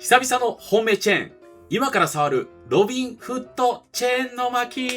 久々の本命チェーン。今から触るロビンフットチェーンの巻。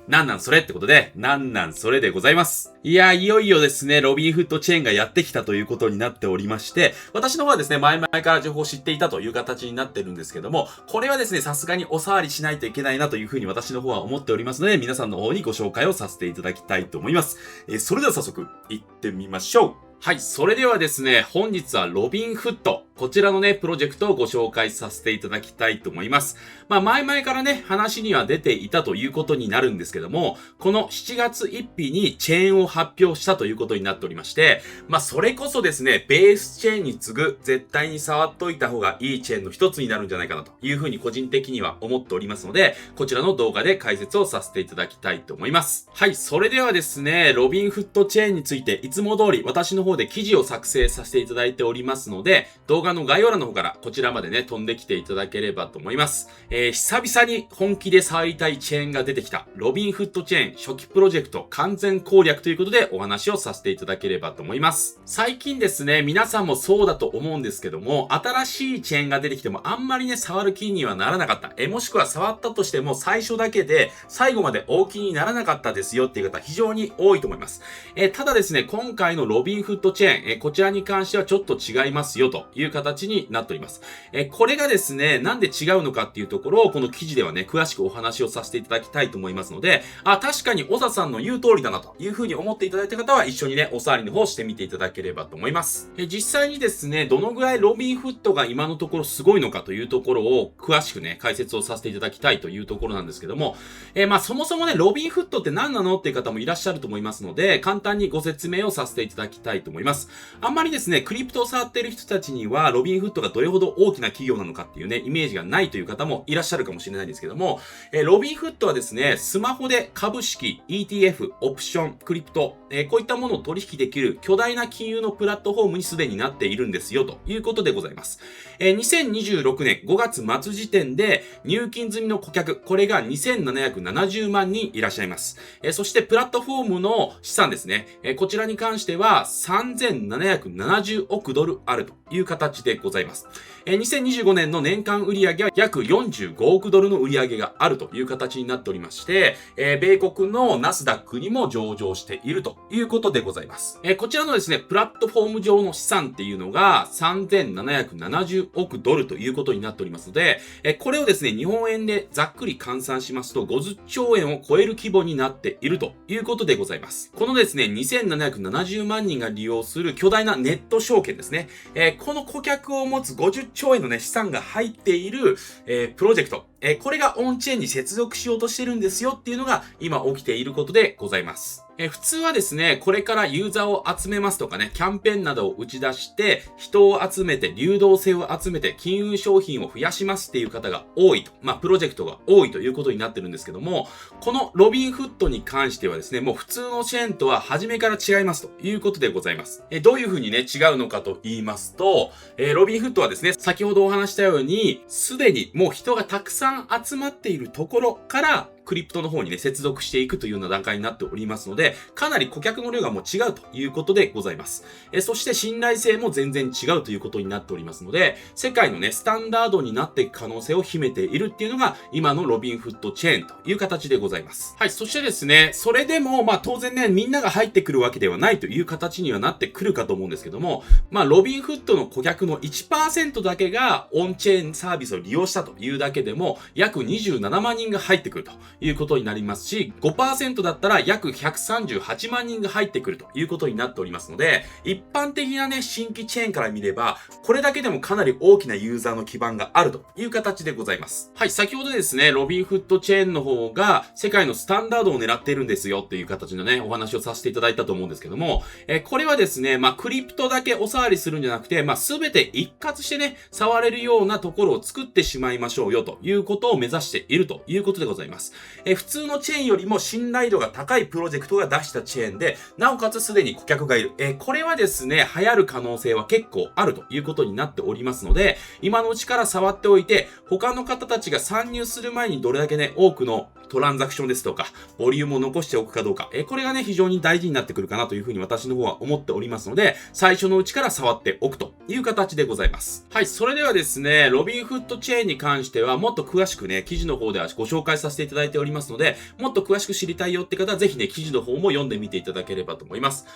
なんそれってことで、なんそれでございます。いよいよですね、ロビンフットチェーンがやってきたということになっておりまして、私の方はですね、前々から情報を知っていたという形になってるんですけども、これはですね、さすがにお触りしないといけないなというふうに私の方は思っておりますので、皆さんの方にご紹介をさせていただきたいと思います。それでは早速、行ってみましょう。はい、それではですね、本日はロビンフット。こちらのね、プロジェクトをご紹介させていただきたいと思います。前々からね、話には出ていたということになるんですけども、この7月1日にチェーンを発表したということになっておりまして、それこそですね、ベースチェーンに次ぐ、絶対に触っといた方がいいチェーンの一つになるんじゃないかなというふうに個人的には思っておりますので、こちらの動画で解説をさせていただきたいと思います。はい、それではですね、ロビンフットチェーンについて、いつも通り私の方で記事を作成させていただいておりますので、動画の概要欄の方からこちらまでね、飛んできていただければと思います。久々に本気で触りたいチェーンが出てきた、ロビンフットチェーン初期プロジェクト完全攻略ということでお話をさせていただければと思います。最近ですね、皆さんもそうだと思うんですけども、新しいチェーンが出てきてもあんまりね、触る気にはならなかった。もしくは触ったとしても最初だけで最後まで大きにならなかったですよっていう方非常に多いと思います。ただですね、今回のロビンフットチェーン、こちらに関してはちょっと違いますよという形になっております。これがですね、なんで違うのかっていうところをこの記事ではね、詳しくお話をさせていただきたいと思いますので、確かに小佐さんの言う通りだなというふうに思っていただいた方は一緒にね、お触りの方をしてみていただければと思います。実際にですね、どのぐらいロビンフットが今のところすごいのかというところを詳しくね、解説をさせていただきたいというところなんですけども、そもそもね、ロビンフットって何なのっていう方もいらっしゃると思いますので、簡単にご説明をさせていただきたいと思います。あんまりですね、クリプトを触っている人たちには、ロビンフットがどれほど大きな企業なのかっていうね、イメージがないという方もいらっしゃるかもしれないんですけども、ロビンフットはですね、スマホで株式、ETF、オプション、クリプト、こういったものを取引できる巨大な金融のプラットフォームにすでになっているんですよということでございます。2026年5月末時点で入金済みの顧客、これが2770万人いらっしゃいます。そしてプラットフォームの資産ですね、こちらに関しては3770億ドルあるという形でございます。2025年の年間売上は約45億ドルの売上があるという形になっておりまして、米国のナスダックにも上場しているということでございます。こちらのですね、プラットフォーム上の資産っていうのが3770億ドルということになっておりますので、これをですね、日本円でざっくり換算しますと50兆円を超える規模になっているということでございます。このですね、2770万人が利用する巨大なネット証券ですね。この顧客を持つ50兆円のね、資産が入っている、プロジェクト。これがオンチェーンに接続しようとしてるんですよっていうのが今起きていることでございます。普通はですね、これからユーザーを集めますとかね、キャンペーンなどを打ち出して、人を集めて、流動性を集めて、金融商品を増やしますっていう方が多いと。プロジェクトが多いということになってるんですけども、このロビンフットに関してはですね、もう普通のチェーンとは初めから違いますということでございます。どういうふうにね、違うのかと言いますと、ロビンフットはですね、先ほどお話したように、すでにもう人がたくさん集まっているところから、クリプトの方にね、接続していくというような段階になっておりますので、かなり顧客の量がもう違うということでございます。そして信頼性も全然違うということになっておりますので、世界のね、スタンダードになっていく可能性を秘めているっていうのが、今のロビンフットチェーンという形でございます。はい、そしてですね、それでも、当然ね、みんなが入ってくるわけではないという形にはなってくるかと思うんですけども、ロビンフットの顧客の 1% だけがオンチェーンサービスを利用したというだけでも、約27万人が入ってくるということになりますし、5% だったら約138万人が入ってくるということになっておりますので、一般的なね、新規チェーンから見れば、これだけでもかなり大きなユーザーの基盤があるという形でございます。はい、先ほどですね、ロビンフットチェーンの方が世界のスタンダードを狙っているんですよっていう形のね、お話をさせていただいたと思うんですけども、これはですね、クリプトだけお触りするんじゃなくて、すべて一括してね、触れるようなところを作ってしまいましょうよということを目指しているということでございます。普通のチェーンよりも信頼度が高いプロジェクトが出したチェーンで、なおかつすでに顧客がいる。これはですね、流行る可能性は結構あるということになっておりますので、今のうちから触っておいて、他の方たちが参入する前にどれだけね、多くのトランザクションですとか、ボリュームを残しておくかどうか、これがね、非常に大事になってくるかなというふうに私の方は思っておりますので、最初のうちから触っておくという形でございます。はい、それではですね、ロビンフットチェーンに関しては、もっと詳しくね、記事の方ではご紹介させていただいておりますので、もっと詳しく知りたいよって方は、ぜひね、記事の方も読んでみていただければと思います。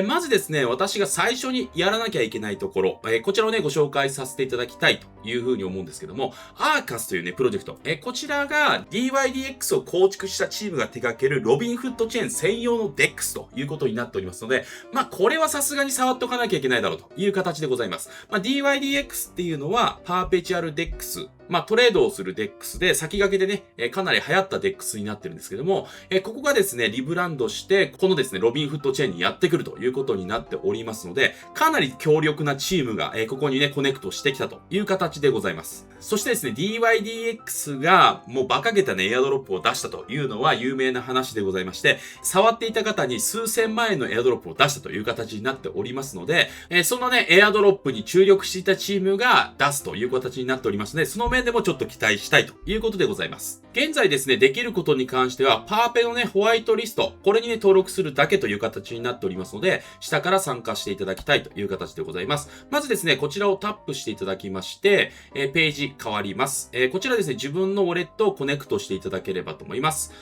まずですね、私が最初にやらなきゃいけないところ、こちらをね、ご紹介させていただきたいというふうに思うんですけども、アーカスというね、プロジェクト。こちらが DYDX を構築したチームが手掛けるロビンフットチェーン専用の DEX ということになっておりますので、これはさすがに触っておかなきゃいけないだろうという形でございます。DYDX っていうのは、パーペチュアル DEX。トレードをする DEX で、先駆けでね、かなり流行った DEX になってるんですけども、ここがですね、リブランドして、このですね、ロビンフットチェーンにやってくるということになっておりますので、かなり強力なチームが、ここにね、コネクトしてきたという形でございます。そしてですね、DYDX がもう馬鹿げたね、エアドロップを出したというのは有名な話でございまして、触っていた方に数千万円のエアドロップを出したという形になっておりますので、そのね、エアドロップに注力していたチームが出すという形になっておりますので、その面でもちょっと期待したいということでございます。現在ですね、できることに関しては、パーペのね、ホワイトリスト、これにね、登録するだけという形になっておりますので、下から参加していただきたいという形でございます。まずですね、こちらをタップしていただきまして、ページ変わります。こちらですね、自分のウォレットをコネクトしていただければと思います。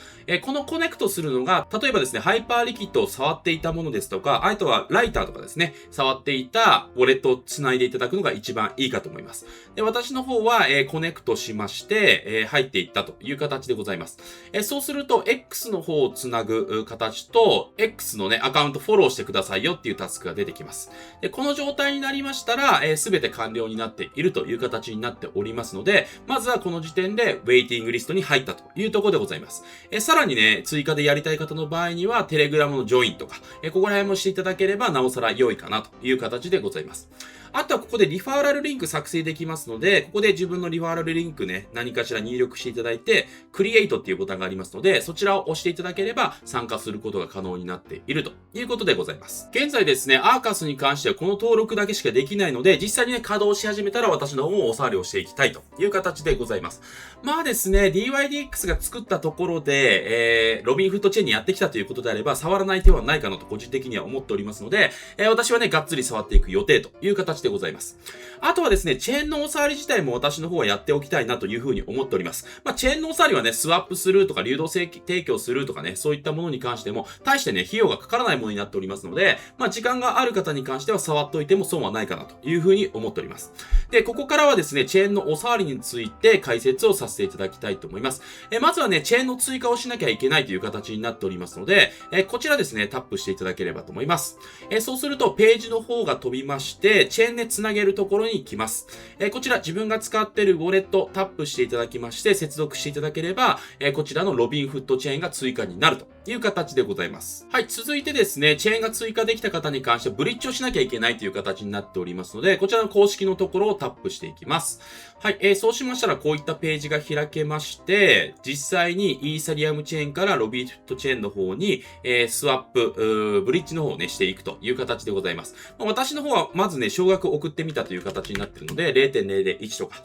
このコネクトするのが、例えばですね、ハイパーリキッドを触っていたものですとか、あとはライターとかですね、触っていたウォレットをつないでいただくのが一番いいかと思います。で、私の方は、コネクトしまして、入っていったという形でございます。そうすると、X の方をつなぐ形と、X のね、アカウントフォローしてくださいよっていうタスクが出てきます。で、この状態になりましたら、すべて完了になっているという形になっておりますので、まずはこの時点で、ウェイティングリストに入ったというところでございます。さらにね、追加でやりたい方の場合には、テレグラムのジョインとか、ここら辺もしていただければ、なおさら良いかなという形でございます。あとはここでリファーラルリンク作成できますので、ここで自分のリファーラルリンクね、何かしら入力していただいて、クリエイトっていうボタンがありますので、そちらを押していただければ参加することが可能になっているということでございます。現在ですね、アーカスに関してはこの登録だけしかできないので、実際にね、稼働し始めたら私の方もお触りをしていきたいという形でございます。ですね、DYDX が作ったところで、ロビンフットチェーンにやってきたということであれば、触らない手はないかなと個人的には思っておりますので、私はね、がっつり触っていく予定という形でございます。あとはですね、チェーンのお触り自体も私の方はやっておきたいなというふうに思っております。チェーンのお触りはね、スワップするとか、流動性提供するとかね、そういったものに関しても、大してね、費用がかからないものになっておりますので、時間がある方に関しては触っておいても損はないかなというふうに思っております。で、ここからはですね、チェーンのお触りについて解説をさせていただきたいと思います。まずはね、チェーンの追加をしなきゃいけないという形になっておりますので、こちらですね、タップしていただければと思います。そうすると、ページの方が飛びまして、チェーンでつなげるところに行きます。こちら自分が使っているウォレットタップしていただきまして、接続していただければ、こちらのロビンフットチェーンが追加になるという形でございます。はい、続いてですね、チェーンが追加できた方に関してはブリッジをしなきゃいけないという形になっておりますので、こちらの公式のところをタップしていきます。はい、そうしましたらこういったページが開けまして、実際にイーサリアムチェーンからロビンフットチェーンの方に、スワップ、ブリッジの方をね、していくという形でございます。私の方はまずね、少額送ってみたという形になっているので、0.001 とか。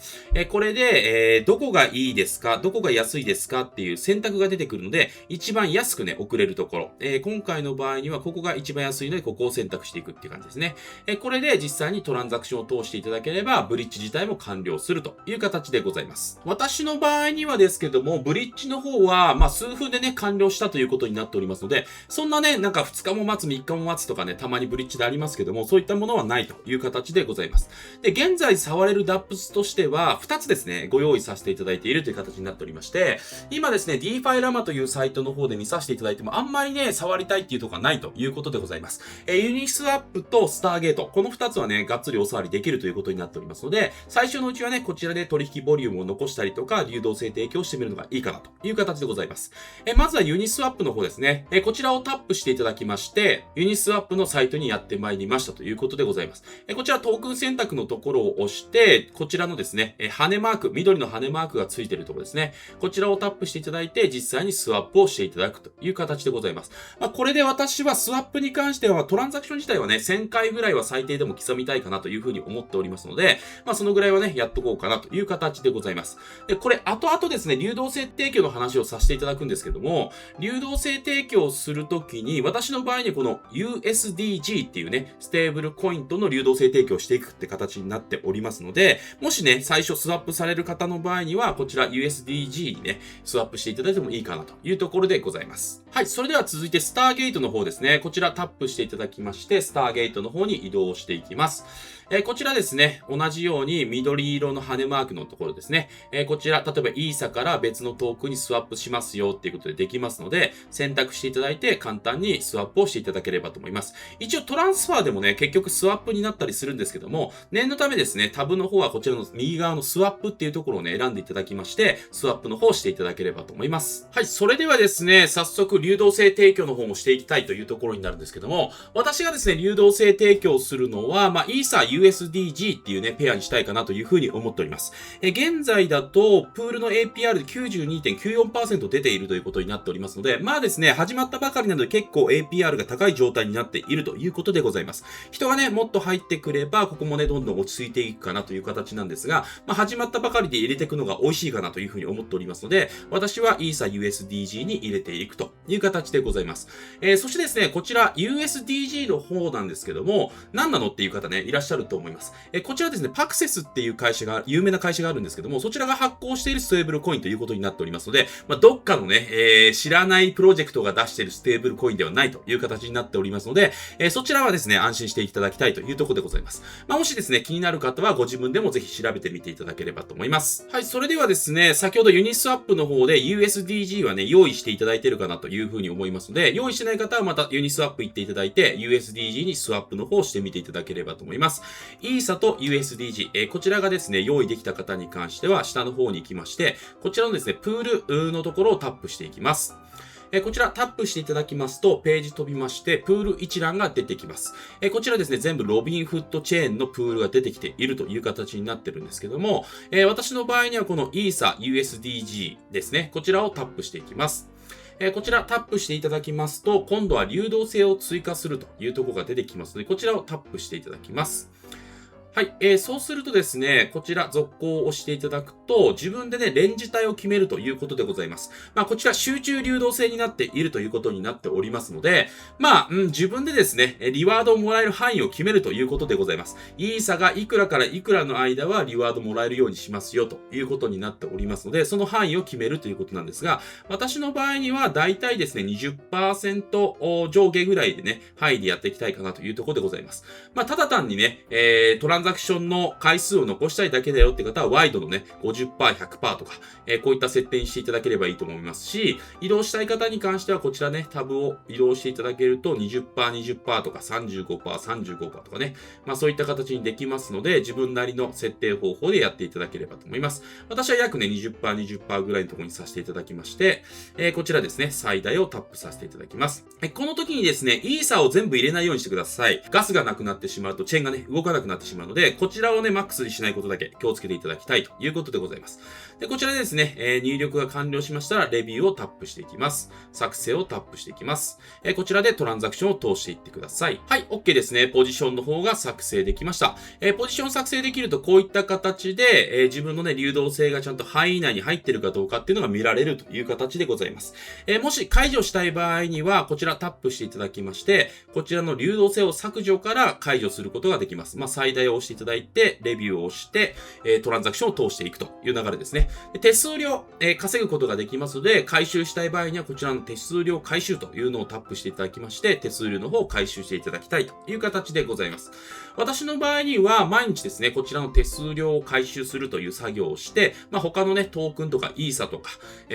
これで、どこがいいですか、どこが安いですかっていう選択が出てくるので、一番安くね、送れるところ。今回の場合には、ここが一番安いので、ここを選択していくっていう感じですね。これで実際にトランザクションを通していただければ、ブリッジ自体も完了するという形でございます。私の場合にはですけども、ブリッジの方は、数分でね、完了したということになっておりますので、そんなね、なんか2日も待つ、3日も待つとかね、たまにブリッジでありますけども、そういったものはないという形でございます。で、現在触れる DApps としては、2つですね、ご用意させていただいているという形になっておりまして、今ですね、DeFi ラマというサイトの方で見させていただいても、あんまりね、触りたいっていうところがないということでございます。ユニスワップとスターゲート、この2つはね、がっつりお触りできるということになっておりますので、最初のうちはね、こちらで取引ボリュームを残したりとか、流動性提供してみるのがいいかなという形でございます。まずはユニスワップの方ですね、こちらをタップしていただきまして、ユニスワップのサイトにやってまいりましたということでございます。こちちらトークン選択のところを押して、こちらのですね、羽マーク、緑の羽マークがついているところですね。こちらをタップしていただいて、実際にスワップをしていただくという形でございます。これで私はスワップに関しては、トランザクション自体はね、1000回ぐらいは最低でも刻みたいかなというふうに思っておりますので、そのぐらいはね、やっとこうかなという形でございます。で、これ、後々ですね、流動性提供の話をさせていただくんですけども、流動性提供をするときに、私の場合にこの USDG っていうね、ステーブルコインとの流動性提供をしていくって形になっておりますので、もしね、最初スワップされる方の場合には、こちら USDG にね、スワップしていただいてもいいかなというところでございます。はい、それでは続いてスターゲートの方ですね。こちらタップしていただきまして、スターゲートの方に移動していきます。こちらですね、同じように緑色の羽マークのところですね。こちら、例えばイーサから別のトークンにスワップしますよっていうことでできますので、選択していただいて簡単にスワップをしていただければと思います。一応トランスファーでもね、結局スワップになったりするんですけども、念のためですね、タブの方はこちらの右側のスワップっていうところをね、選んでいただきまして、スワップの方をしていただければと思います。はい、それではですね、早速流動性提供の方もしていきたいというところになるんですけども、私がですね、流動性提供するのは、イーサ USDG っていうね、ペアにしたいかなというふうに思っております。現在だと、プールの APR で 92.94% 出ているということになっておりますので、ですね、始まったばかりなので結構 APR が高い状態になっているということでございます。人がね、もっと入ってくれば、ここもね、どんどん落ち着いていくかなという形なんですが、始まったばかりで入れていくのが美味しいかなというふうに思っておりますので、私はイーサ USDG に入れていくという形でございます。そしてですね、こちら USDG の方なんですけども、何なのっていう方ね、いらっしゃると思います。こちらですね、パクセスっていう会社が、有名な会社があるんですけども、そちらが発行しているステーブルコインということになっておりますので、どっかのね、知らないプロジェクトが出しているステーブルコインではないという形になっておりますので、そちらはですね、安心していただきたいというところでございます。もしですね、気になる方はご自分でもぜひ調べてみていただければと思います。はい、それではですね、先ほどユニスワップの方で USDG はね、用意していただいているかなというふうに思いますので、用意してない方はまたユニスワップ行っていただいて、USDG にスワップの方をしてみていただければと思います。イーサと USDG、こちらがですね、用意できた方に関しては、下の方に行きまして、こちらのですね、プールのところをタップしていきます。こちらタップしていただきますと、ページ飛びまして、プール一覧が出てきます。こちらですね、全部ロビンフットチェーンのプールが出てきているという形になってるんですけども、私の場合にはこの イーサ USDG ですね、こちらをタップしていきます。こちらタップしていただきますと、今度は流動性を追加するというところが出てきますので、こちらをタップしていただきます。はい。そうするとですね、こちら続行を押していただくと、自分でね、レンジ帯を決めるということでございます。こちら集中流動性になっているということになっておりますので、自分でですね、リワードをもらえる範囲を決めるということでございます。イーサがいくらからいくらの間はリワードもらえるようにしますよということになっておりますので、その範囲を決めるということなんですが、私の場合にはだいたいですね、20% 上下ぐらいでね、範囲でやっていきたいかなというところでございます。ただ単にね、トランザクションの回数を残したいだけだよって方は、ワイドのね、50%、100% とか、こういった設定にしていただければいいと思いますし、移動したい方に関しては、こちらね、タブを移動していただけると、20%、20% とか、35%、35% とかね、そういった形にできますので、自分なりの設定方法でやっていただければと思います。私は約ね、20%、20% ぐらいのところにさせていただきまして、こちらですね、最大をタップさせていただきます。この時にですね、イーサを全部入れないようにしてください。ガスがなくなってしまうと、チェーンがね、動かなくなってしまうので、こちらをね、マックスにしないことだけ気をつけていただきたいということでございます。で、こちらでですね、入力が完了しましたら、レビューをタップしていきます。作成をタップしていきます。こちらでトランザクションを通していってください。はい、OK ですね。ポジションの方が作成できました。ポジション作成できると、こういった形で、自分のね、流動性がちゃんと範囲内に入っているかどうかっていうのが見られるという形でございます。もし解除したい場合には、こちらタップしていただきまして、こちらの流動性を削除から解除することができます。最大を押していただいて、レビューを押して、トランザクションを通していくという流れですね。手数料、稼ぐことができますので、回収したい場合にはこちらの手数料回収というのをタップしていただきまして、手数料の方を回収していただきたいという形でございます。私の場合には毎日ですね、こちらの手数料を回収するという作業をして、他のね、トークンとかイーサとか、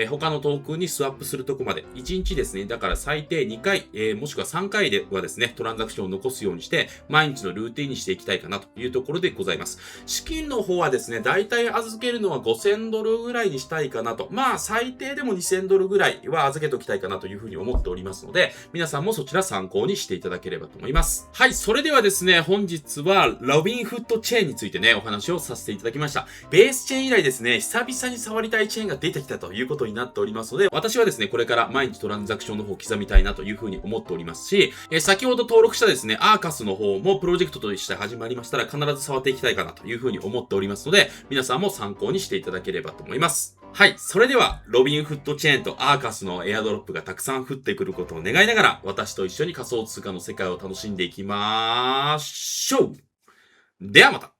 他のトークンにスワップするとこまで、1日ですね、だから最低2回、もしくは3回ではですね、トランザクションを残すようにして、毎日のルーティンにしていきたいかなというとところでございます。資金の方はですね、だいたい預けるのは5000ドルぐらいにしたいかなと。まあ、最低でも2000ドルぐらいは預けておきたいかなというふうに思っておりますので、皆さんもそちら参考にしていただければと思います。はい、それではですね、本日はロビンフットチェーンについてね、お話をさせていただきました。ベースチェーン以来ですね、久々に触りたいチェーンが出てきたということになっておりますので、私はですね、これから毎日トランザクションの方を刻みたいなというふうに思っておりますし、先ほど登録したですね、アーカスの方もプロジェクトとして始まりましたら必ず触っていきたいかなというふうに思っておりますので、皆さんも参考にしていただければと思います。はい。それでは、ロビンフットチェーンとアーカスのエアドロップがたくさん降ってくることを願いながら、私と一緒に仮想通貨の世界を楽しんでいきましょう。ではまた。